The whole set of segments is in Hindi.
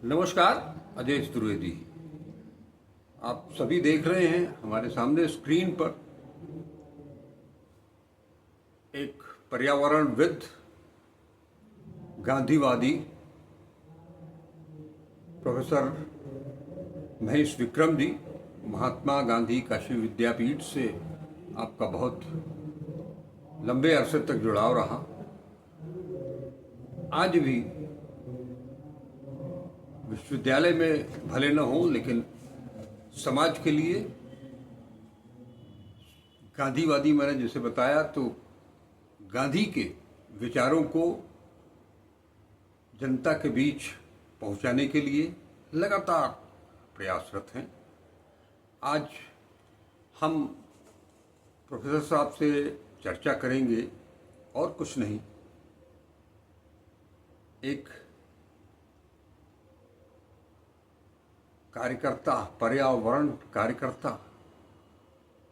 नमस्कार। अजय चतुर्वेदी। आप सभी देख रहे हैं हमारे सामने स्क्रीन पर एक पर्यावरणविद, गांधीवादी प्रोफेसर महेश विक्रम जी, महात्मा गांधी काशी विद्यापीठ से आपका बहुत लंबे अरसे तक जुड़ाव रहा। आज भी विश्वविद्यालय में भले न हो, लेकिन समाज के लिए गांधीवादी मैंने जैसे बताया, तो गांधी के विचारों को जनता के बीच पहुंचाने के लिए लगातार प्रयासरत हैं। आज हम प्रोफेसर साहब से चर्चा करेंगे और कुछ नहीं, एक कार्यकर्ता, पर्यावरण कार्यकर्ता,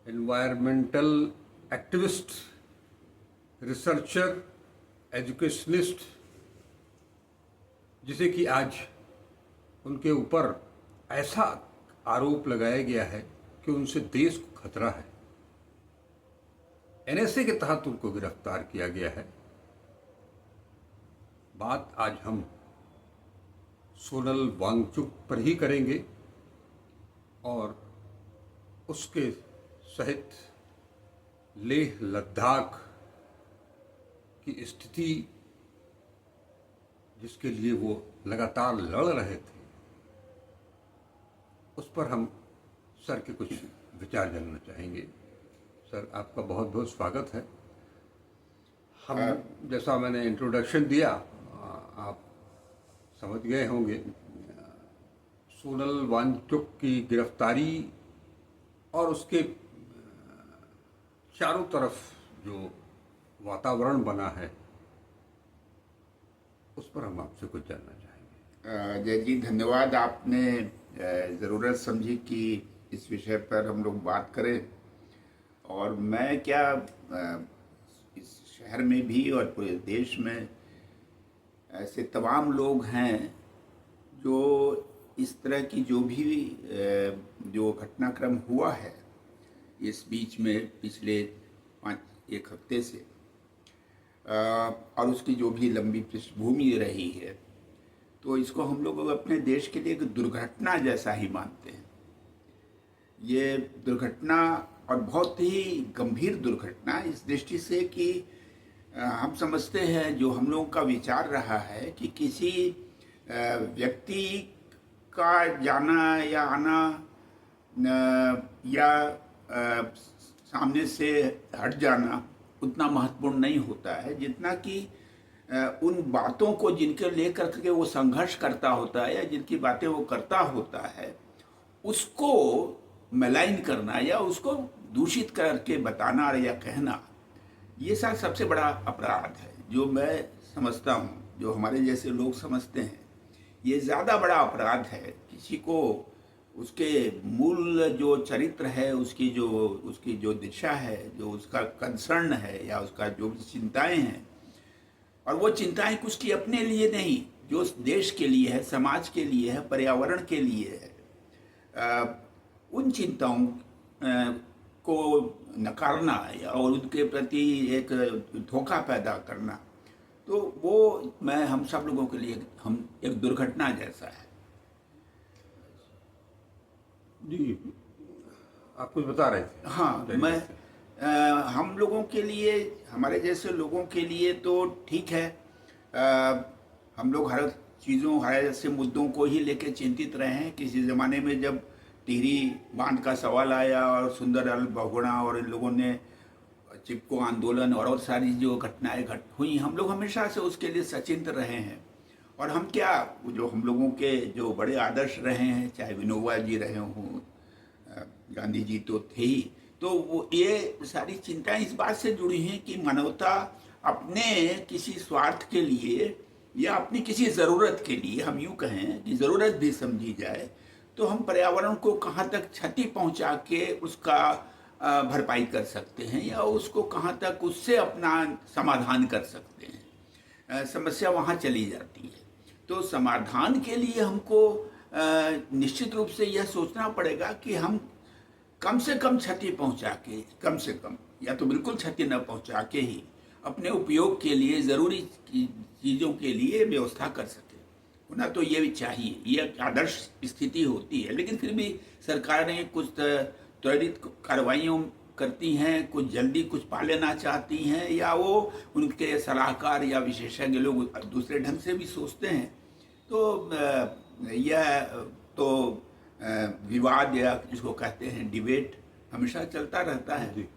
एनवायरमेंटल एक्टिविस्ट, रिसर्चर, एजुकेशनिस्ट, जिसे कि आज उनके ऊपर ऐसा आरोप लगाया गया है कि उनसे देश को खतरा है। एनएसए के तहत उनको गिरफ्तार किया गया है। बात आज हम सोनल वांगचुक पर ही करेंगे और उसके सहित लेह लद्दाख की स्थिति, जिसके लिए वो लगातार लड़ रहे थे, उस पर हम सर के कुछ विचार जानना चाहेंगे। सर, आपका बहुत बहुत स्वागत है। हम जैसा मैंने इंट्रोडक्शन दिया, आप समझ गए होंगे, सोनल वांगचुक की गिरफ्तारी और उसके चारों तरफ जो वातावरण बना है, उस पर हम आपसे कुछ जानना चाहेंगे। जय जी, धन्यवाद। आपने ज़रूरत समझी कि इस विषय पर हम लोग बात करें। और मैं क्या, इस शहर में भी और पूरे देश में ऐसे तमाम लोग हैं जो इस तरह की जो भी जो घटनाक्रम हुआ है इस बीच में पिछले एक हफ्ते से, और उसकी जो भी लंबी पृष्ठभूमि रही है, तो इसको हम लोग अपने देश के लिए एक दुर्घटना जैसा ही मानते हैं। ये दुर्घटना, और बहुत ही गंभीर दुर्घटना, इस दृष्टि से कि हम समझते हैं, जो हम लोगों का विचार रहा है कि किसी व्यक्ति का जाना या आना या सामने से हट जाना उतना महत्वपूर्ण नहीं होता है, जितना कि उन बातों को जिनके लेकर के वो संघर्ष करता होता है या जिनकी बातें वो करता होता है, उसको मलाइन करना या उसको दूषित करके बताना या कहना, ये सबसे बड़ा अपराध है। जो मैं समझता हूँ, जो हमारे जैसे लोग समझते हैं, ये ज़्यादा बड़ा अपराध है किसी को उसके मूल जो चरित्र है, उसकी जो दिशा है, जो उसका कंसर्न है या उसका जो भी चिंताएं हैं, और वो चिंताएं कुछ की अपने लिए नहीं, जो देश के लिए है, समाज के लिए है, पर्यावरण के लिए है, उन चिंताओं को नकारना या और उनके प्रति एक धोखा पैदा करना, तो वो हम सब लोगों के लिए हम एक दुर्घटना जैसा है। जी, आप कुछ बता रहे थे। हाँ, हम लोगों के लिए, हमारे जैसे लोगों के लिए तो ठीक है। हम लोग हर चीज़ों, हर ऐसे मुद्दों को ही लेके चिंतित रहे हैं। किसी ज़माने में जब टिहरी बांध का सवाल आया और सुंदरलाल बहुगुणा और इन लोगों ने चिपको आंदोलन और सारी जो घटनाएं हुई, हम लोग हमेशा से उसके लिए सचिंत रहे हैं। और हम क्या, जो हम लोगों के जो बड़े आदर्श रहे हैं, चाहे विनोबा जी रहे हों, गांधी जी तो थे ही, तो वो ये सारी चिंताएं इस बात से जुड़ी हैं कि मानवता अपने किसी स्वार्थ के लिए या अपनी किसी ज़रूरत के लिए, हम यूँ कहें कि ज़रूरत भी समझी जाए, तो हम पर्यावरण को कहाँ तक क्षति पहुँचा के उसका भरपाई कर सकते हैं या उसको कहाँ तक उससे अपना समाधान कर सकते हैं। समस्या वहाँ चली जाती है। तो समाधान के लिए हमको निश्चित रूप से यह सोचना पड़ेगा कि हम कम से कम क्षति पहुंचा के, कम से कम या तो बिल्कुल क्षति न पहुंचा के ही अपने उपयोग के लिए ज़रूरी चीज़ों के लिए व्यवस्था कर सके। होना तो ये भी चाहिए, ये आदर्श स्थिति होती है। लेकिन फिर भी सरकारें कुछ त्वरित कार्रवाइयों करती हैं, कुछ जल्दी कुछ पा लेना चाहती हैं, या वो उनके सलाहकार या विशेषज्ञ लोग दूसरे ढंग से भी सोचते हैं। तो यह तो विवाद या जिसको कहते हैं डिबेट हमेशा चलता रहता है।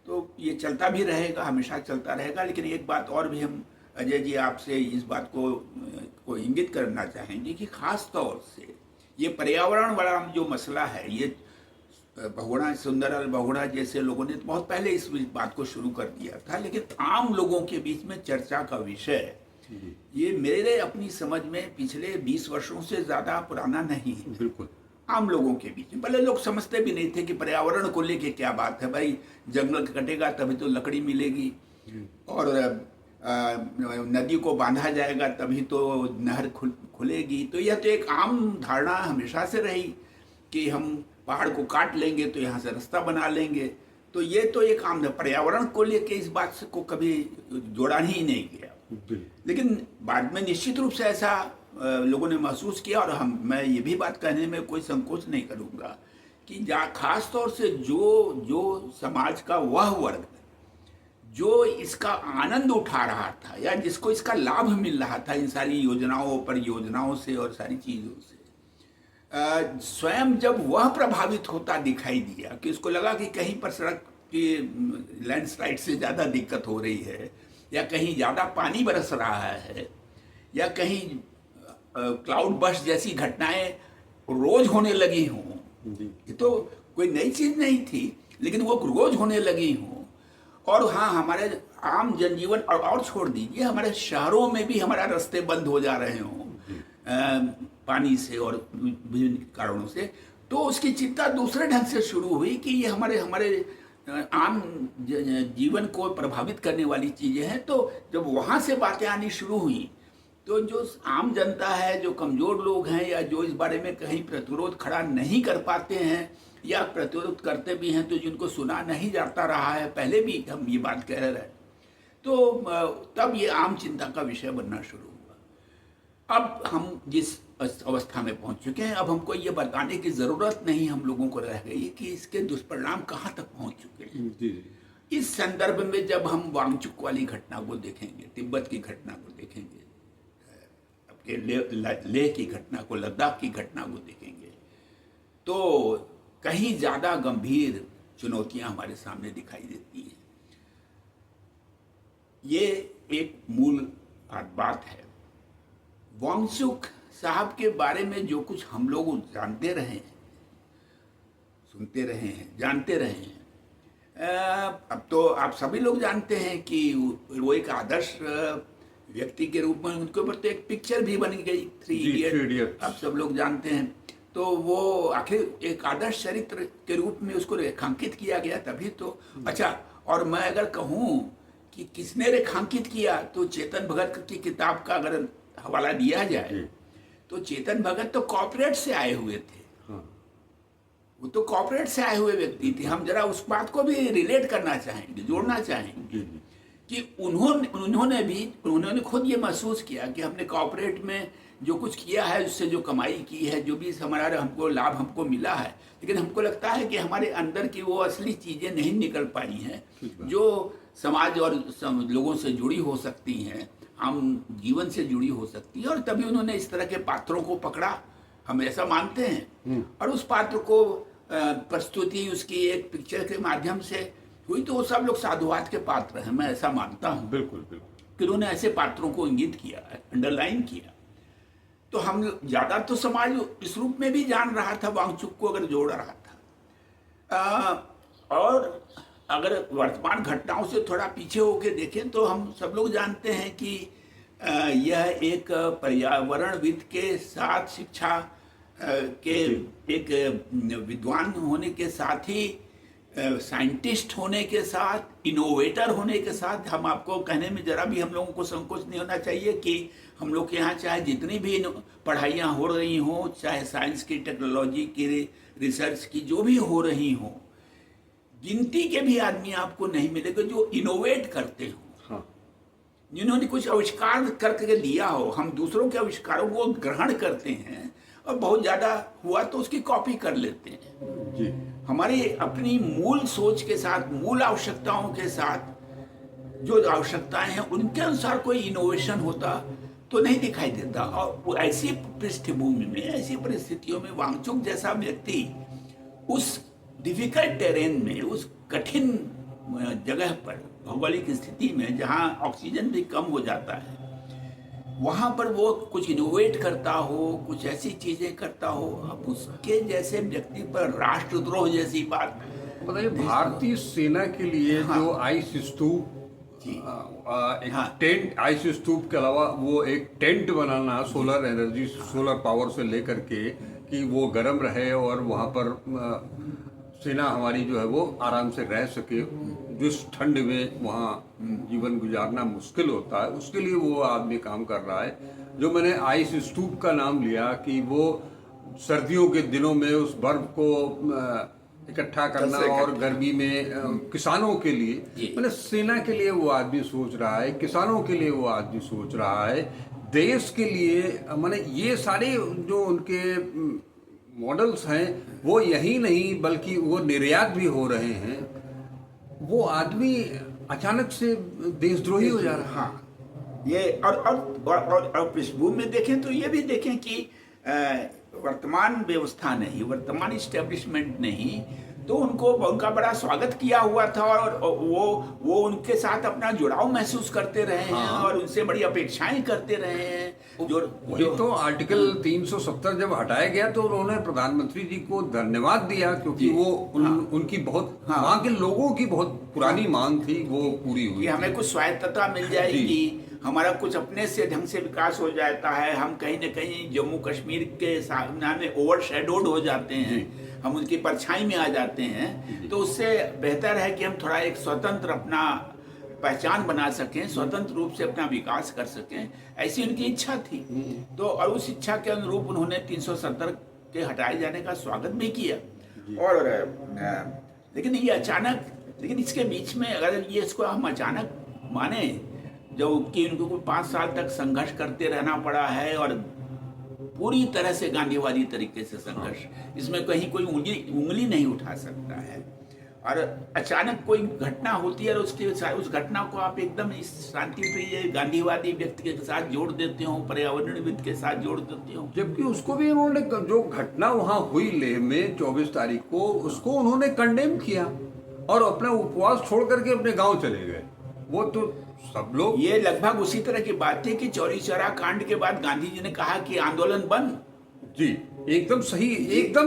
तो ये चलता भी रहेगा, हमेशा चलता रहेगा। लेकिन एक बात और भी हम अजय जी आपसे इस बात को इंगित करना चाहेंगे कि खास तौर से ये पर्यावरण वाला जो मसला है, ये बहुगुणा सुंदरलाल बहुगुणा जैसे लोगों ने बहुत पहले इस बात को शुरू कर दिया था, लेकिन आम लोगों के बीच में चर्चा का विषय ये मेरे अपनी समझ में पिछले 20 वर्षों से ज्यादा पुराना नहीं है। बिल्कुल आम लोगों के बीच में पहले लोग समझते भी नहीं थे कि पर्यावरण को लेके क्या बात है। भाई जंगल कटेगा तभी तो लकड़ी मिलेगी, और नदी को बांधा जाएगा तभी तो नहर खुलेगी। तो यह तो एक आम धारणा हमेशा से रही कि हम पहाड़ को काट लेंगे तो यहाँ से रास्ता बना लेंगे। तो ये तो एक आम, पर्यावरण को लेके इस बात को कभी जोड़ा ही नहीं गया। लेकिन बाद में निश्चित रूप से ऐसा लोगों ने महसूस किया, और मैं ये भी बात कहने में कोई संकोच नहीं करूँगा कि खास तौर से जो समाज का वह वर्ग जो इसका आनंद उठा रहा था या जिसको इसका लाभ मिल रहा था इन सारी योजनाओं परियोजनाओं से और सारी चीज़ों से, स्वयं जब वह प्रभावित होता दिखाई दिया कि उसको लगा कि कहीं पर सड़क की लैंडस्लाइड से ज़्यादा दिक्कत हो रही है, या कहीं ज़्यादा पानी बरस रहा है, या कहीं क्लाउड बर्स्ट जैसी घटनाएं रोज होने लगी हों। ये तो कोई नई चीज़ नहीं थी, लेकिन वो रोज होने लगी हों। और हाँ, हमारे आम जनजीवन और छोड़ दीजिए, हमारे शहरों में भी हमारा रास्ते बंद हो जा रहे हों पानी से और विभिन्न कारणों से, तो उसकी चिंता दूसरे ढंग से शुरू हुई कि ये हमारे आम जीवन को प्रभावित करने वाली चीजें हैं। तो जब वहां से बातें आनी शुरू हुई तो जो आम जनता है, जो कमजोर लोग हैं, या जो इस बारे में कहीं प्रतिरोध खड़ा नहीं कर पाते हैं, या प्रतिरोध करते भी हैं तो जिनको सुना नहीं जाता रहा है, पहले भी हम ये बात कह रहे हैं, तो तब ये आम चिंता का विषय बनना शुरू हुआ। अब हम जिस अवस्था में पहुंच चुके हैं, अब हमको ये बताने की जरूरत नहीं हम लोगों को रह गई कि इसके दुष्परिणाम कहाँ तक पहुंच चुके हैं। इस संदर्भ में जब हम वांगचुक वाली घटना को देखेंगे, तिब्बत की घटना को देखेंगे, आपके लेह की घटना को, लद्दाख की घटना को देखेंगे, तो कहीं ज्यादा गंभीर चुनौतियां हमारे सामने दिखाई देती हैं। ये एक मूल बात है। वांगचुक साहब के बारे में जो कुछ हम लोग जानते रहे हैं, सुनते रहे हैं, जानते रहे हैं, अब तो आप सभी लोग जानते हैं कि वो एक आदर्श व्यक्ति के रूप में, उनके ऊपर तो एक पिक्चर भी बन गई, 3 इडियट, आप सब लोग जानते हैं। तो वो आखिर एक आदर्श चरित्र के रूप में उसको रेखांकित किया गया तभी तो। अच्छा, और मैं अगर कहूँ कि किसने रेखांकित किया, तो चेतन भगत की किताब का अगर हवाला दिया जाए तो चेतन भगत तो कॉर्पोरेट से आए हुए थे। वो तो कॉर्पोरेट से आए हुए व्यक्ति थे। हम जरा उस बात को भी रिलेट करना चाहेंगे, जोड़ना चाहेंगे कि उन्होंने खुद ये महसूस किया कि हमने कॉर्पोरेट में जो कुछ किया है, उससे जो कमाई की है, जो भी हमारा हमको लाभ हमको मिला है, लेकिन हमको लगता है कि हमारे अंदर की वो असली चीजें नहीं निकल पाई हैं जो समाज और लोगों से जुड़ी हो सकती हैं, आम जीवन से जुड़ी हो सकती है। और तभी उन्होंने इस तरह के पात्रों को पकड़ा, हम ऐसा मानते हैं, और उस पात्र को प्रस्तुति उसकी एक पिक्चर के माध्यम से हुई। तो वो सब लोग साधुवाद के पात्र हैं, मैं ऐसा मानता हूँ। बिल्कुल बिल्कुल कि उन्होंने ऐसे पात्रों को इंगित किया, अंडरलाइन किया। तो हम ज्यादा तो समाज इस रूप में भी जान रहा था, वांगचुक को अगर जोड़ रहा था। और अगर वर्तमान घटनाओं से थोड़ा पीछे होके देखें तो हम सब लोग जानते हैं कि यह एक पर्यावरणविद के साथ, शिक्षा के एक विद्वान होने के साथ ही, साइंटिस्ट होने के साथ, इनोवेटर होने के साथ, हम आपको कहने में जरा भी हम लोगों को संकोच नहीं होना चाहिए कि हम लोग के यहाँ चाहे जितनी भी पढ़ाइयाँ हो रही हों, चाहे साइंस की, टेक्नोलॉजी की, रिसर्च की, जो भी हो रही हों, गिनती के भी आदमी आपको नहीं मिलेगा जो इनोवेट करते हो, हाँ, जिन्होंने कुछ आविष्कार करके दिया हो। हम दूसरों के आविष्कारों को ग्रहण करते हैं और बहुत ज़्यादा हुआ तो उसकी कॉपी कर लेते हैं। जी, हमारी अपनी मूल सोच के साथ, मूल आवश्यकताओं के साथ जो आवश्यकताएं हैं उनके अनुसार कोई इनोवेशन होता तो नहीं दिखाई देता। और वो ऐसी पृष्ठभूमि में, ऐसी परिस्थितियों में वांगचुक जैसा व्यक्ति उस डिफिकल्ट टेरेन में, उस कठिन जगह पर, भौगोलिक स्थिति में जहाँ ऑक्सीजन भी कम हो जाता है, वहाँ पर वो कुछ इनोवेट करता हो, कुछ ऐसी चीजें करता हो, अब उसके जैसे व्यक्ति पर राष्ट्रद्रोह जैसी बात। बताइए, भारतीय सेना के लिए हाँ। जो आइस स्तूप, जी। एक हाँ। टेंट, आइस स्तूप के अलावा वो एक टेंट बनाना सोलर एनर्जी, सोलर पावर से लेकर के, कि वो गर्म रहे और वहाँ पर सेना हमारी जो है वो आराम से रह सके, जिस ठंड में वहाँ जीवन गुजारना मुश्किल होता है, उसके लिए वो आदमी काम कर रहा है। जो मैंने आइस स्तूप का नाम लिया कि वो सर्दियों के दिनों में उस बर्फ को इकट्ठा करना और गर्मी में किसानों के लिए, मैंने सेना के लिए वो आदमी सोच रहा है, किसानों के लिए वो आदमी सोच रहा है, देश के लिए। मैंने ये सारे जो उनके मॉडल्स हैं वो यही नहीं बल्कि वो निर्यात भी हो रहे हैं। वो आदमी अचानक से देशद्रोही हो जा रहा है। हाँ, ये और पृष्ठभूमि में देखें तो ये भी देखें कि वर्तमान व्यवस्था नहीं, वर्तमान इस्टेब्लिशमेंट नहीं, तो उनका बड़ा स्वागत किया हुआ था और वो उनके साथ अपना जुड़ाव महसूस करते रहे हैं। हाँ। और उनसे बड़ी अपेक्षाएं करते रहे हैं। वही तो आर्टिकल 370 जब हटाया गया तो उन्होंने प्रधानमंत्री जी को धन्यवाद दिया, क्योंकि वो उनकी बहुत, वहाँ के लोगों की बहुत पुरानी मांग थी, वो पूरी हुई कि हमें कुछ स्वायत्तता मिल जाएगी, हमारा कुछ अपने से ढंग से विकास हो जाता है, हम कहीं न कहीं जम्मू कश्मीर के सामने ओवर शेडोड हो जाते हैं, हम उनकी परछाई में आ जाते हैं, तो उससे बेहतर है कि हम थोड़ा एक स्वतंत्र अपना पहचान बना सकें, स्वतंत्र रूप से अपना विकास कर सकें, ऐसी उनकी इच्छा थी। तो और उस इच्छा के अनुरूप उन्होंने 370 के हटाए जाने का स्वागत भी किया। और लेकिन ये अचानक, लेकिन इसके बीच में अगर ये इसको हम अचानक माने, जो कि उनको 5 साल तक संघर्ष करते रहना पड़ा है और पूरी तरह से गांधीवादी तरीके से संघर्ष, इसमें कहीं कोई उंगली नहीं उठा सकता है, और अचानक कोई घटना होती है और उस घटना को आप एकदम इस शांतिप्रिय गांधीवादी व्यक्ति के साथ जोड़ देते हो, पर्यावरणविद के साथ जोड़ देते हो। जबकि उसको भी उन्होंने, जो घटना वहां हुई लेह में 24 तारीख को, उसको उन्होंने कंडेम किया और अपना उपवास छोड़ करके अपने गांव चले गए। वो तो सब लोग, ये लगभग उसी तरह की बात थी कि चौरी चौरा कांड के बाद गांधी जी ने कहा कि आंदोलन बंद। जी, एकदम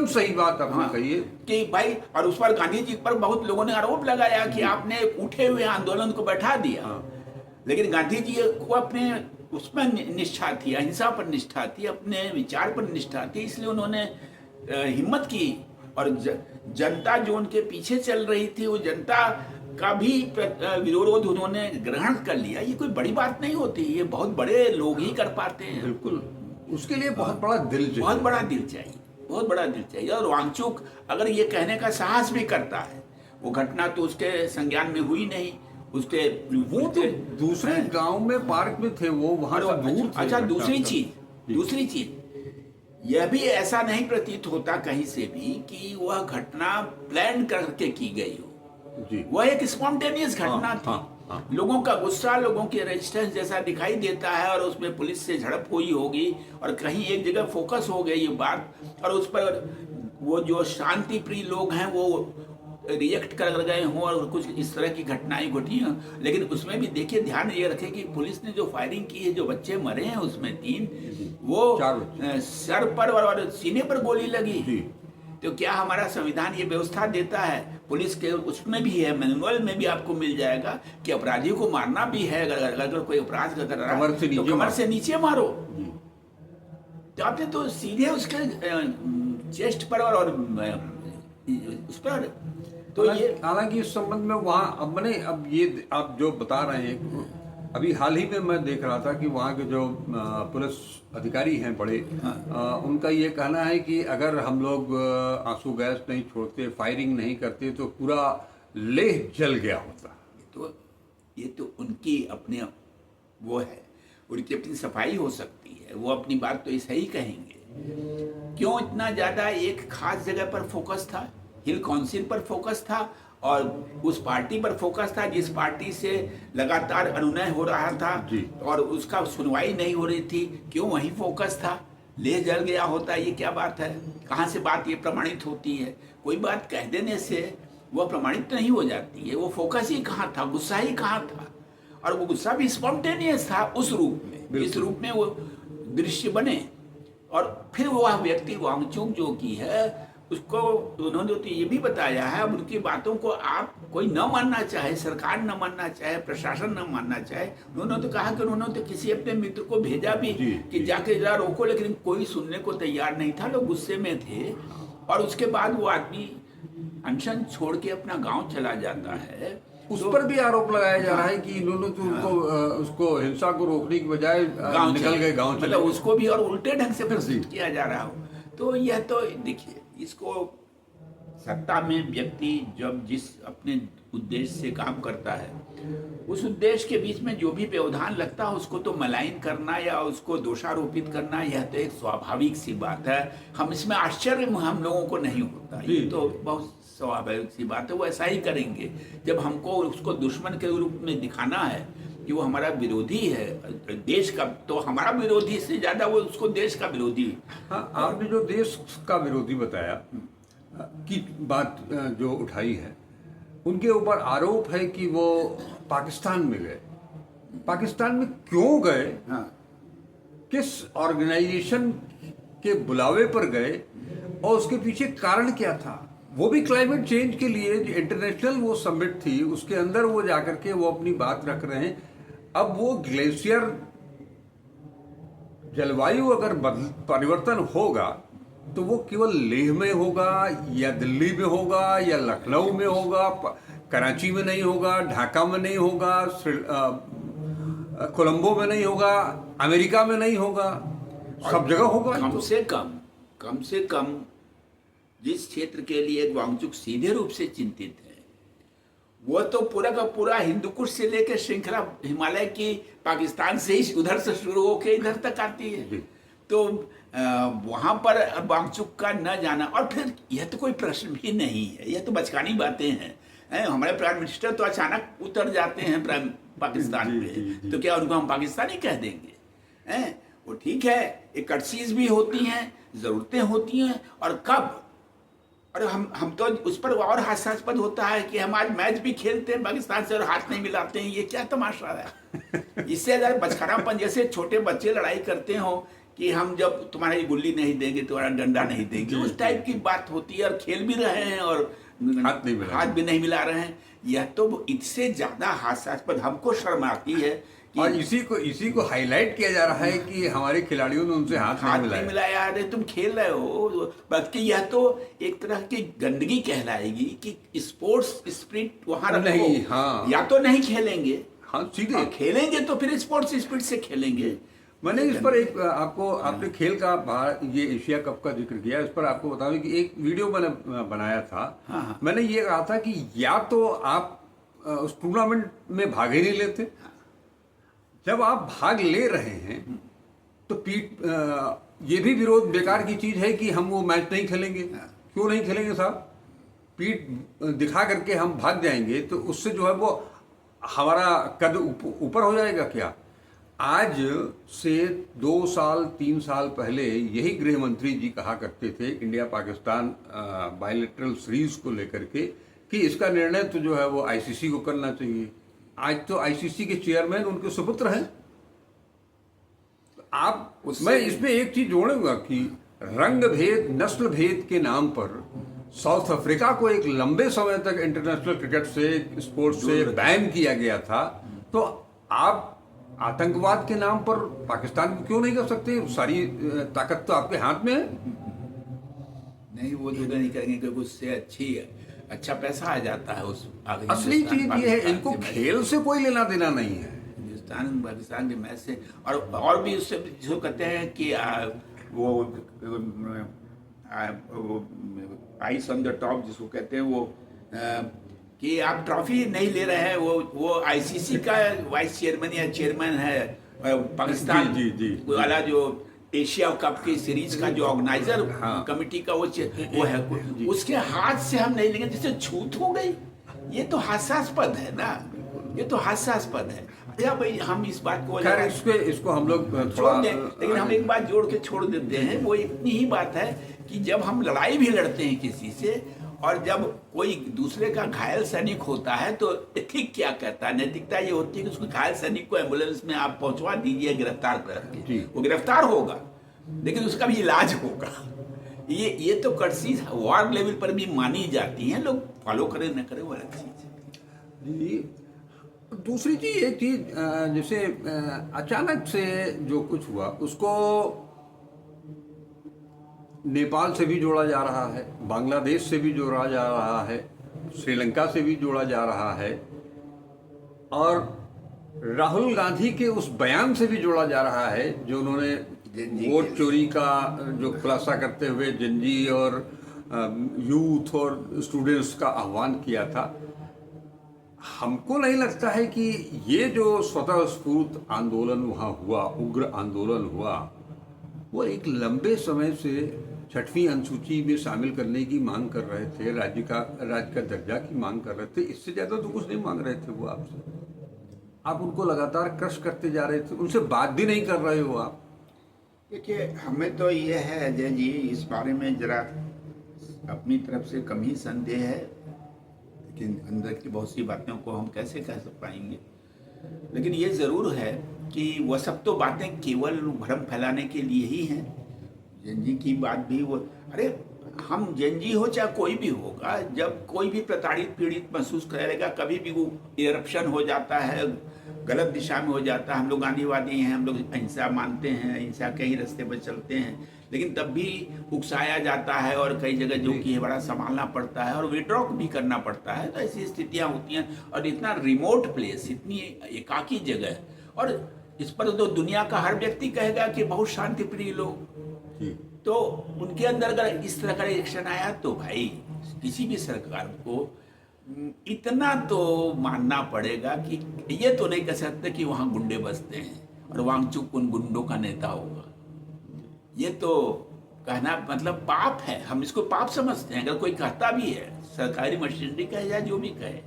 सही बात आपने कही है कि भाई, और उस पर गांधी जी पर बहुत लोगों ने आरोप लगाया कि आपने उठे हुए आंदोलन को बैठा दिया। लेकिन गांधी जी को अपने उसमें निष्ठा थी, अहिंसा पर निष्ठा थी, अपने विचार पर निष्ठा थी, इसलिए उन्होंने हिम्मत की और जनता जो उनके पीछे चल रही थी, वो जनता का भी विरोध उन्होंने ग्रहण कर लिया। ये कोई बड़ी बात नहीं होती, ये बहुत बड़े लोग ही कर पाते हैं। बिल्कुल, उसके लिए बहुत बड़ा दिल चाहिए, बहुत बड़ा दिल चाहिए, बहुत बड़ा दिल चाहिए। और वांगचुक अगर ये कहने का साहस भी करता है, वो घटना तो उसके संज्ञान में हुई नहीं, उसके वो तो दूसरे गांव में पार्क में थे, वो वहां से दूर थे। अच्छा, दूसरी चीज यह भी ऐसा नहीं प्रतीत होता कहीं से भी कि वह घटना प्लान करके की गई हो जी। वह एक स्पॉन्टेनियस घटना थी। लोगों का गुस्सा, लोगों की रेजिस्टेंस जैसा दिखाई देता है, और उसमें पुलिस से झड़प हुई होगी और कहीं एक जगह फोकस हो गई ये बात, और उस पर वो जो शांति प्रिय लोग हैं वो रिएक्ट कर गए हों और कुछ इस तरह की घटनाएं घटी हों। लेकिन उसमें भी देखिए, ध्यान ये रखें कि पुलिस ने जो फायरिंग की है, जो बच्चे मरे हैं उसमें 3, वो सर पर और सीने पर गोली लगी। तो क्या हमारा संविधान ये व्यवस्था देता है, पुलिस के उसमें भी है, मैनुअल में भी आपको मिल जाएगा कि अपराधियों को मारना भी है, अगर कोई अपराध कर रहा है तो कमर से नीचे मारो। तो आपने तो सीधे उसके चेस्ट पर और उस पर, तो ये हालांकि इस संबंध में वहाँ अब ये आप जो बता रहे हैं अभी हाल ही में मैं देख रहा था कि वहाँ के जो पुलिस अधिकारी हैं बड़े, उनका ये कहना है कि अगर हम लोग आंसू गैस नहीं छोड़ते, फायरिंग नहीं करते, तो पूरा लेह जल गया होता। तो ये तो उनकी अपने वो है, उनकी अपनी सफाई हो सकती है, वो अपनी बात तो ऐसा ही कहेंगे। क्यों इतना ज्यादा एक खास जगह पर फोकस था, हिल काउंसिल पर फोकस था और उस पार्टी पर फोकस था जिस पार्टी से लगातार अनुनय हो रहा था जी। और उसका सुनवाई नहीं हो रही थी, क्यों वहीं फोकस था? ले जल गया होता, ये क्या बात है? कहाँ से बात ये प्रमाणित होती है? कोई बात कह देने से वो प्रमाणित नहीं हो जाती है। वो फोकस ही कहाँ था, गुस्सा ही कहाँ था? और वो गुस्सा भी स्पॉन्टेनियस था उस रूप में, इस रूप में वो दृश्य बने। और फिर वह व्यक्ति वांगचुक जो की है उसको उन्होंने तो ये भी बताया है, अब उनकी बातों को आप कोई न मानना चाहे, सरकार न मानना चाहे, प्रशासन न मानना चाहे, उन्होंने तो कहा कि उन्होंने तो किसी अपने मित्र को भेजा भी कि जाके जरा रोको, लेकिन कोई सुनने को तैयार नहीं था, लोग गुस्से में थे। और उसके बाद वो आदमी अनशन छोड़ के अपना गांव चला जाता है। उस पर भी आरोप लगाया जा रहा है कि इन्होंने तो उनको उसको हिंसा को रोकने की बजाय निकल गए गांव, मतलब उसको भी और उल्टे ढंग से प्रस्तुत किया जा रहा हो। तो यह तो देखिए, इसको सत्ता में व्यक्ति जब जिस अपने उद्देश्य से काम करता है, उस उद्देश्य के बीच में जो भी व्यवधान लगता है उसको तो मलाइन करना या उसको दोषारोपित करना, यह तो एक स्वाभाविक सी बात है। हम इसमें आश्चर्य हम लोगों को नहीं होता, ये तो बहुत स्वाभाविक सी बात है। वो ऐसा ही करेंगे जब हमको उसको दुश्मन के रूप में दिखाना है कि वो हमारा विरोधी है देश का, तो हमारा विरोधी से ज्यादा वो उसको देश का विरोधी। हाँ, आपने जो देश का विरोधी बताया की बात जो उठाई है, उनके ऊपर आरोप है कि वो पाकिस्तान में गए। पाकिस्तान में क्यों गए, किस ऑर्गेनाइजेशन के बुलावे पर गए और उसके पीछे कारण क्या था? वो भी क्लाइमेट चेंज के लिए इंटरनेशनल वो समिट थी, उसके अंदर वो जाकर के वो अपनी बात रख रहे हैं। अब वो ग्लेशियर जलवायु अगर परिवर्तन होगा तो वो केवल लेह में होगा या दिल्ली में होगा या लखनऊ में होगा, कराची में नहीं होगा, ढाका में नहीं होगा, कोलंबो में नहीं होगा, अमेरिका में नहीं होगा, सब जगह होगा। कम से कम जिस क्षेत्र के लिए वांगचुक सीधे रूप से चिंतित है, वो तो पूरा का पूरा हिंदुकुश से लेकर श्रृंखला हिमालय की पाकिस्तान से ही उधर से शुरू होकर इधर तक आती है। तो वहां पर वांगचुक का न जाना, और फिर यह तो कोई प्रश्न भी नहीं है, यह तो बचकानी बातें हैं। हमारे प्राइम मिनिस्टर तो अचानक उतर जाते हैं पाकिस्तान में, तो क्या उनको हम पाकिस्तानी कह देंगे? वो ठीक है, एक कर्टसीज भी होती हैं, जरूरतें होती हैं, और कब, और हम तो उस पर और हास्यास्पद होता है कि हम आज मैच भी खेलते हैं पाकिस्तान से और हाथ नहीं मिलाते हैं। ये क्या तमाशा है? इससे ज्यादा बचकानापन, जैसे छोटे बच्चे लड़ाई करते हो कि हम जब तुम्हारी गुल्ली नहीं देंगे, तुम्हारा डंडा नहीं देंगे, उस टाइप की बात होती है। और खेल भी रहे हैं और हाथ भी नहीं मिला रहे हैं। यह तो इससे ज्यादा हास्यास्पद, हमको शर्म आती है। और इसी को हाईलाइट किया जा रहा है कि हमारे खिलाड़ियों ने उनसे हाथ नहीं मिलाया। अरे तुम खेल रहे हो, बल्कि यह तो एक तरह की गंदगी कहलाएगी कि स्पोर्ट्स स्पिरिट वहां नहीं। हाँ, या तो नहीं खेलेंगे, हाँ सीधे खेलेंगे तो फिर स्पोर्ट्स स्पिरिट से खेलेंगे। मैंने इस पर एक आपने खेल का ये एशिया कप का जिक्र किया, इस पर आपको बताऊं कि एक वीडियो मैंने बनाया था। मैंने ये कहा था कि या तो आप उस टूर्नामेंट में भाग ही नहीं लेते, जब आप भाग ले रहे हैं तो ये भी विरोध बेकार की चीज है कि हम वो मैच नहीं खेलेंगे। क्यों नहीं खेलेंगे साहब? पीठ दिखा करके हम भाग जाएंगे तो उससे जो है वो हमारा कद ऊपर हो जाएगा क्या? आज से 2 साल 3 साल पहले यही गृह मंत्री जी कहा करते थे इंडिया पाकिस्तान बायलैटरल सीरीज को लेकर के कि इसका निर्णय तो जो है वो आईसीसी को करना चाहिए। आज तो आईसीसी के चेयरमैन उनके सुपुत्र हैं। मैं इसमें एक चीज जोड़ूंगा कि रंग भेद, नस्ल भेद के नाम पर साउथ अफ्रीका को एक लंबे समय तक इंटरनेशनल क्रिकेट से, स्पोर्ट्स से बैन किया गया था। तो आप आतंकवाद के नाम पर पाकिस्तान को क्यों नहीं कर सकते? सारी ताकत तो आपके हाथ में है। नहीं, वो तो नहीं करेंगे क्योंकि उससे अच्छा पैसा आ जाता है। उस असली चीज ये है, इनको खेल से कोई लेना देना नहीं है। हिंदुस्तान पाकिस्तान के मैच से, और भी उससे जिसको कहते हैं कि आइस ऑन द टॉप जिसको कहते हैं, वो कि आप ट्रॉफी नहीं ले रहे हैं, वो आईसीसी का वाइस चेयरमैन या चेयरमैन है पाकिस्तान जी वाला, जो एशिया कप की सीरीज का जो ऑर्गेनाइजर हाँ। कमेटी का वो है, उसके हाथ से हम नहीं लेंगे, जिससे छूत हो गई। ये तो हास्यास्पद है ना, ये तो हास्यास्पद है। या भाई हम इस बात को खैर इसको हम लोग छोड़ दें, लेकिन हम एक बात जोड़ के छोड़ देते हैं, वो इतनी ही बात है कि जब हम लड़ाई भी लड़ते हैं किसी से, और जब कोई दूसरे का घायल सैनिक होता है, तो एथिक क्या कहता है, नैतिकता ये होती है कि उसको घायल सैनिक को एम्बुलेंस में आप पहुंचवा दीजिए गिरफ्तार करके, वो गिरफ्तार होगा, लेकिन उसका भी इलाज होगा। ये तो कर्टसीज वार लेवल पर भी मानी जाती हैं, लोग फॉलो करें न करें वो अलग चीज है। जी। दूसरी चीज एक चीज जैसे अचानक से जो कुछ हुआ उसको नेपाल से भी जोड़ा जा रहा है, बांग्लादेश से भी जोड़ा जा रहा है, श्रीलंका से भी जोड़ा जा रहा है, और राहुल गांधी के उस बयान से भी जोड़ा जा रहा है जो उन्होंने वोट चोरी का जो खुलासा करते हुए जनजी और यूथ और स्टूडेंट्स का आह्वान किया था। हमको नहीं लगता है कि ये जो स्वतः स्फूर्त आंदोलन वहाँ हुआ, उग्र आंदोलन हुआ, वो एक लंबे समय से 6वीं अनुसूची में शामिल करने की मांग कर रहे थे, राज्य का दर्जा की मांग कर रहे थे। इससे ज़्यादा तो कुछ नहीं मांग रहे थे वो आपसे। आप उनको लगातार क्रश करते जा रहे थे, उनसे बात भी नहीं कर रहे हो आप। देखिए, हमें तो ये है अजय जी, इस बारे में जरा अपनी तरफ से कम ही संदेह है, लेकिन अंदर की बहुत सी बातों को हम कैसे कह पाएंगे। लेकिन ये ज़रूर है कि वह सब तो बातें केवल भ्रम फैलाने के लिए ही हैं। जनजी की बात भी वो, अरे हम जनजी हो चाहे कोई भी होगा, जब कोई भी प्रताड़ित पीड़ित महसूस करेगा, कभी भी वो इरप्शन हो जाता है, गलत दिशा में हो जाता है। हम लोग गांधीवादी हैं, हम लोग अहिंसा मानते हैं, अहिंसा के ही रास्ते पर चलते हैं, लेकिन तब भी उकसाया जाता है और कई जगह जो कि है बड़ा संभालना पड़ता है और विड्रॉ भी करना पड़ता है। तो ऐसी स्थितियां होती हैं, और इतना रिमोट प्लेस, इतनी एकाकी जगह, और इस पर तो दुनिया का हर व्यक्ति कहेगा कि बहुत शांति प्रिय लोग, तो उनके अंदर अगर इस तरह का रिएक्शन आया तो भाई किसी भी सरकार को इतना तो मानना पड़ेगा कि ये तो नहीं कह सकते कि वहाँ गुंडे बसते हैं और वांगचुक उन गुंडों का नेता होगा। ये तो कहना मतलब पाप है, हम इसको पाप समझते हैं अगर कोई कहता भी है, सरकारी मशीनरी कहे या जो भी कहे।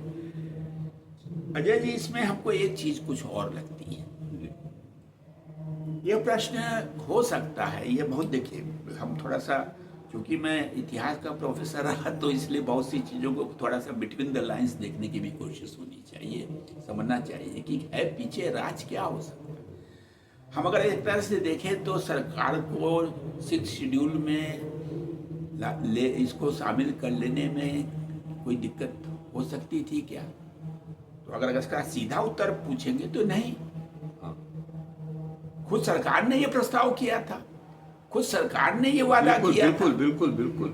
अजय जी, इसमें हमको एक चीज कुछ और लगती है। यह प्रश्न हो सकता है, ये बहुत, देखिए हम थोड़ा सा, क्योंकि मैं इतिहास का प्रोफेसर रहा, तो इसलिए बहुत सी चीज़ों को थोड़ा सा बिटवीन द लाइंस देखने की भी कोशिश होनी चाहिए, समझना चाहिए कि है पीछे राज क्या हो सकता है। हम अगर एक तरह से देखें तो सरकार को 6 शेड्यूल में इसको शामिल कर लेने में कोई दिक्कत हो सकती थी क्या? तो अगर इसका सीधा उत्तर पूछेंगे तो नहीं। खुद सरकार ने ये प्रस्ताव किया था, खुद सरकार ने ये वादा किया था। बिल्कुल।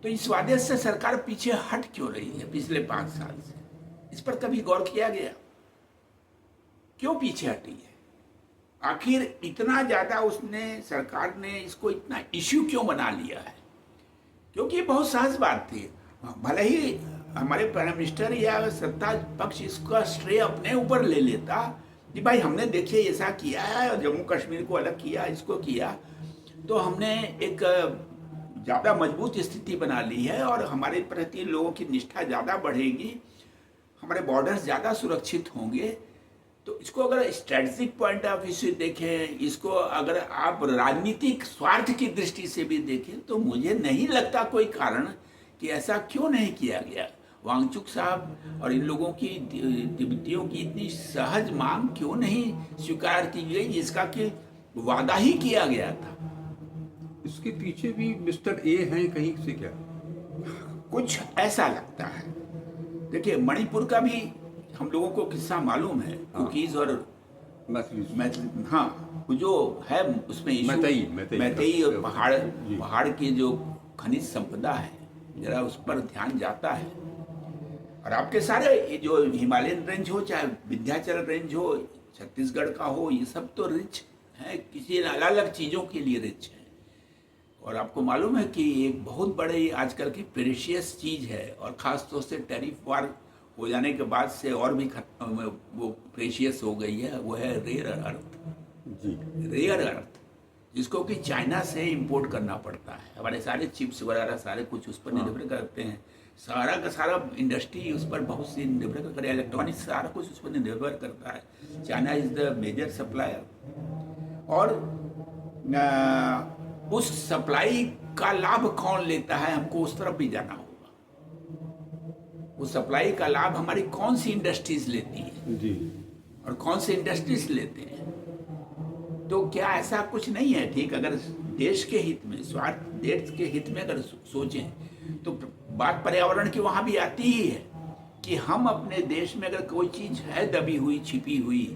तो इस वादे से सरकार पीछे हट क्यों रही है पिछले 5 साल से? इस पर कभी गौर किया गया? क्यों पीछे हटी है? आखिर इतना ज्यादा सरकार ने इसको इतना इश्यू क्यों बना लिया है? क्योंकि बहुत सहज बात थी, भले ही हमारे प्राइम मिनिस्टर या सत्ता पक्ष इसका श्रेय अपने ऊपर ले लेता कि भाई हमने देखिए ऐसा किया है और जम्मू कश्मीर को अलग किया, इसको किया, तो हमने एक ज़्यादा मजबूत स्थिति बना ली है और हमारे प्रति लोगों की निष्ठा ज़्यादा बढ़ेगी, हमारे बॉर्डर्स ज़्यादा सुरक्षित होंगे। तो इसको अगर स्ट्रेटजिक पॉइंट ऑफ व्यू से देखें, इसको अगर आप राजनीतिक स्वार्थ की दृष्टि से भी देखें, तो मुझे नहीं लगता कोई कारण कि ऐसा क्यों नहीं किया गया। वांगचुक साहब और इन लोगों की तिब्बतियों की इतनी सहज मांग क्यों नहीं स्वीकार की गई, जिसका कि वादा ही किया गया था? इसके पीछे भी मिस्टर ए हैं कहीं से क्या? कुछ ऐसा लगता है। देखिए, मणिपुर का भी हम लोगों को किस्सा मालूम है, कुकीज और मैथिली, हाँ, जो है उसमें मैतेई और पहाड़ की जो खनिज संपदा है, जरा उस पर ध्यान जाता है। और आपके सारे जो हिमालयन रेंज हो, चाहे विंध्याचल रेंज हो, छत्तीसगढ़ का हो, ये सब तो रिच है, किसी अलग अलग चीज़ों के लिए रिच है। और आपको मालूम है कि एक बहुत बड़े आजकल की प्रेशियस चीज़ है, और ख़ास तौर से टैरिफ वार हो जाने के बाद से और भी वो प्रेशियस हो गई है, वो है रेयर अर्थ। जी। रेयर अर्थ, जिसको कि चाइना से इंपोर्ट करना पड़ता है। हमारे सारे चिप्स वगैरह सारे कुछ उस पर निर्भर करते हैं, सारा का सारा इंडस्ट्री उस पर बहुत सी निर्भर करता है, इलेक्ट्रॉनिक्स सारा कुछ उस पर निर्भर करता है। China is the major supplier. और उस सप्लाई का लाभ कौन लेता है, हमको उस तरफ भी जाना होगा। उस सप्लाई का लाभ हमारी कौन सी इंडस्ट्रीज लेती है जी। और कौन से इंडस्ट्रीज लेते हैं। तो क्या ऐसा कुछ नहीं है, ठीक, अगर देश के हित में, स्वार्थ देश के हित में अगर सोचें तो बात पर्यावरण की वहाँ भी आती ही है कि हम अपने देश में अगर कोई चीज़ है दबी हुई, छिपी हुई,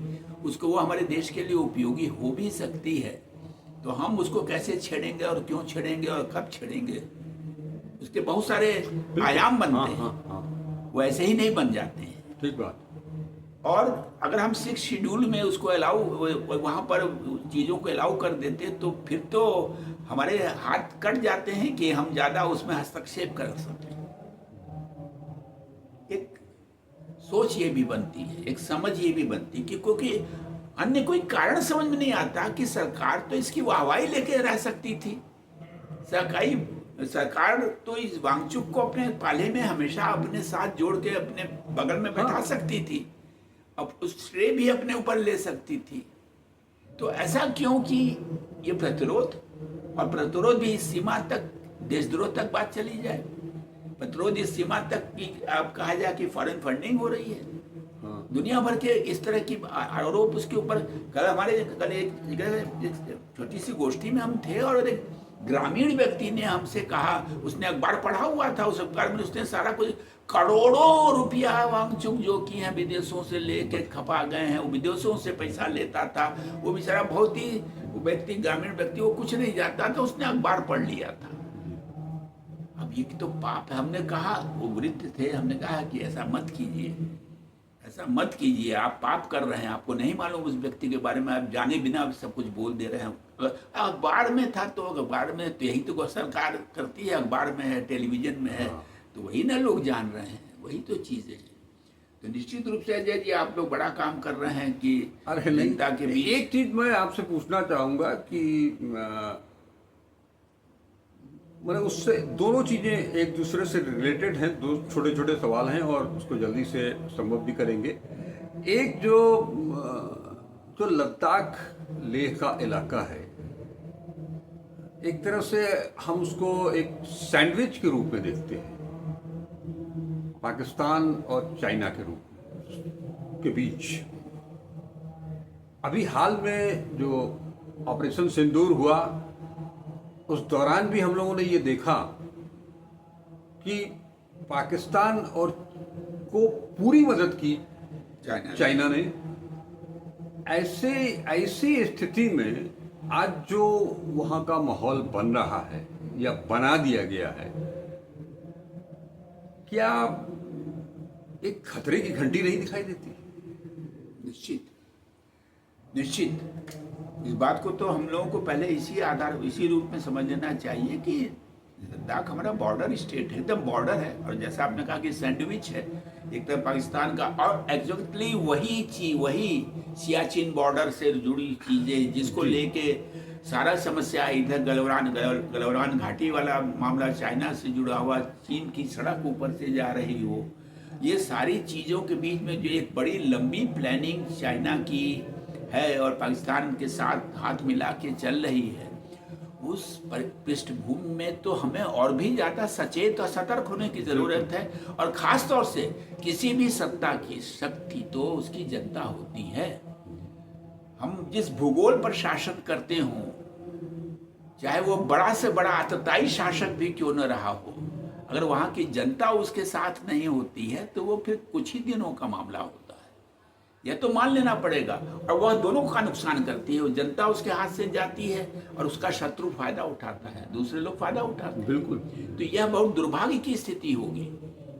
उसको वो हमारे देश के लिए उपयोगी हो भी सकती है, तो हम उसको कैसे छेड़ेंगे और क्यों छेड़ेंगे और कब छेड़ेंगे, उसके बहुत सारे आयाम बनते हैं। वो ऐसे ही नहीं बन जाते हैं। ठीक बात। और अगर हम 6 शेड्यूल में उसको अलाउ, वहाँ पर चीज़ों को अलाउ कर देते, तो फिर तो हमारे हाथ कट जाते हैं कि हम ज़्यादा उसमें हस्तक्षेप कर सकें। एक सोच ये भी बनती है, एक समझ ये भी बनती है कि क्योंकि अन्य कोई कारण समझ में नहीं आता कि सरकार तो इसकी वाहवाही लेके रह सकती थी। सरकार तो इस वांगचुक को अपने पाले में हमेशा अपने साथ जोड़ के अपने बगल में बैठा सकती थी, अब उस श्रेय भी अपने ऊपर ले सकती थी। तो ऐसा क्यों कि ये प्रतिरोध, और प्रतिरोध भी इस सीमा तक, देशद्रोह तक बात चली जाए, प्रतिरोध इस सीमा तक कि आप कहा जाए कि फॉरेन फंडिंग हो रही है। दुनिया भर के इस तरह की आरोप उसके ऊपर। कल एक छोटी सी गोष्ठी में हम थे, और एक ग्रामीण व्यक्ति ने हमसे कहा, उसने अखबार पढ़ा हुआ था, उस अखबार में उसने सारा कुछ करोड़ों रुपया वांगचुक जो कि हैं विदेशों से लेके खपा गए हैं, वो विदेशों से पैसा लेता था। वो बेचारा बहुत ही व्यक्ति, ग्रामीण व्यक्ति, वो कुछ नहीं जानता था, उसने अखबार पढ़ लिया था। अब ये तो पाप है। हमने कहा, वो वृद्ध थे, हमने कहा कि ऐसा मत कीजिए, ऐसा मत कीजिए, आप पाप कर रहे हैं, आपको नहीं मालूम उस व्यक्ति के बारे में, आप जाने बिना सब कुछ बोल दे रहे हैं। अखबार में था तो अखबार में तो यही तो सरकार करती है, अखबार में है, टेलीविजन में है, तो वही ना लोग जान रहे हैं, वही तो चीज़ें हैं। तो निश्चित रूप से अजय जी आप लोग बड़ा काम कर रहे हैं कि जनता के बीच। एक चीज मैं आपसे पूछना चाहूंगा कि मतलब उससे दोनों चीजें एक दूसरे से रिलेटेड हैं, दो छोटे छोटे सवाल हैं और उसको जल्दी से संभव भी करेंगे। एक जो लद्दाख लेह का इलाका है, एक तरह से हम उसको एक सैंडविच के रूप में देखते हैं, पाकिस्तान और चाइना के रूप के बीच। अभी हाल में जो ऑपरेशन सिंदूर हुआ, उस दौरान भी हम लोगों ने ये देखा कि पाकिस्तान और को पूरी मदद की चाइना ने। ऐसी स्थिति में आज जो वहाँ का माहौल बन रहा है या बना दिया गया है, क्या एक खतरे की घंटी नहीं दिखाई देती? निश्चित इस बात को तो हम लोगों को पहले इसी रूप में समझ लेना चाहिए कि लद्दाख हमारा बॉर्डर स्टेट है, एकदम बॉर्डर है। और जैसा आपने कहा कि सैंडविच है, एक तरफ पाकिस्तान का, और एग्जैक्टली वही सियाचिन बॉर्डर से जुड़ी चीज़ें, जिसको लेके सारा समस्या, इधर गलवान घाटी वाला मामला चाइना से जुड़ा हुआ, चीन की सड़क ऊपर से जा रही हो, ये सारी चीज़ों के बीच में जो एक बड़ी लंबी प्लानिंग चाइना की है और पाकिस्तान के साथ हाथ मिला के चल रही है, उस पृष्ठभूमि में तो हमें और भी ज़्यादा सचेत और सतर्क होने की ज़रूरत है। और ख़ास तौर से किसी भी सत्ता की शक्ति तो उसकी जनता होती है। हम जिस भूगोल पर शासन करते हों, चाहे वो बड़ा से बड़ा आतताई शासक भी क्यों न रहा हो, अगर वहाँ की जनता उसके साथ नहीं होती है तो वो फिर कुछ ही दिनों का मामला होता है। यह तो मान लेना पड़ेगा। और वह दोनों का नुकसान करती है, वो जनता उसके हाथ से जाती है और उसका शत्रु फायदा उठाता है, दूसरे लोग फायदा उठाते हैं। बिल्कुल। तो यह बहुत दुर्भाग्य की स्थिति होगी।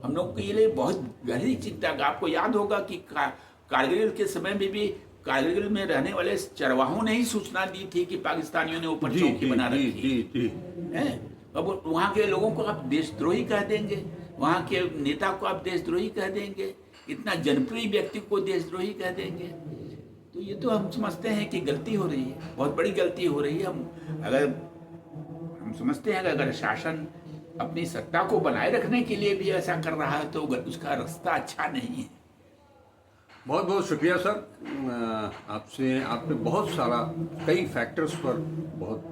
हम लोग के लिए बहुत गहरी चिंता का। आपको याद होगा कि कारगिल के समय में भी कारगिल में रहने वाले चरवाहों ने ही सूचना दी थी कि पाकिस्तानियों ने ऊपर जी चौकी जी बना जी रखी जी जी है। अब वहाँ के लोगों को आप देशद्रोही कह देंगे, वहाँ के नेता को आप देशद्रोही कह देंगे, इतना जनप्रिय व्यक्ति को देशद्रोही कह देंगे। तो ये तो हम समझते हैं कि गलती हो रही है, बहुत बड़ी गलती हो रही है। हम समझते हैं कि अगर शासन अपनी सत्ता को बनाए रखने के लिए भी ऐसा कर रहा है तो उसका रास्ता अच्छा नहीं है। बहुत बहुत शुक्रिया सर। आपने बहुत सारा कई फैक्टर्स पर बहुत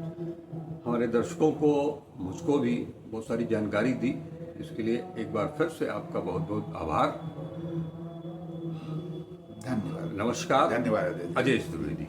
हमारे दर्शकों को, मुझको भी बहुत सारी जानकारी दी। इसके लिए एक बार फिर से आपका बहुत बहुत आभार। धन्यवाद। नमस्कार। धन्यवाद अजय त्रिवेदी।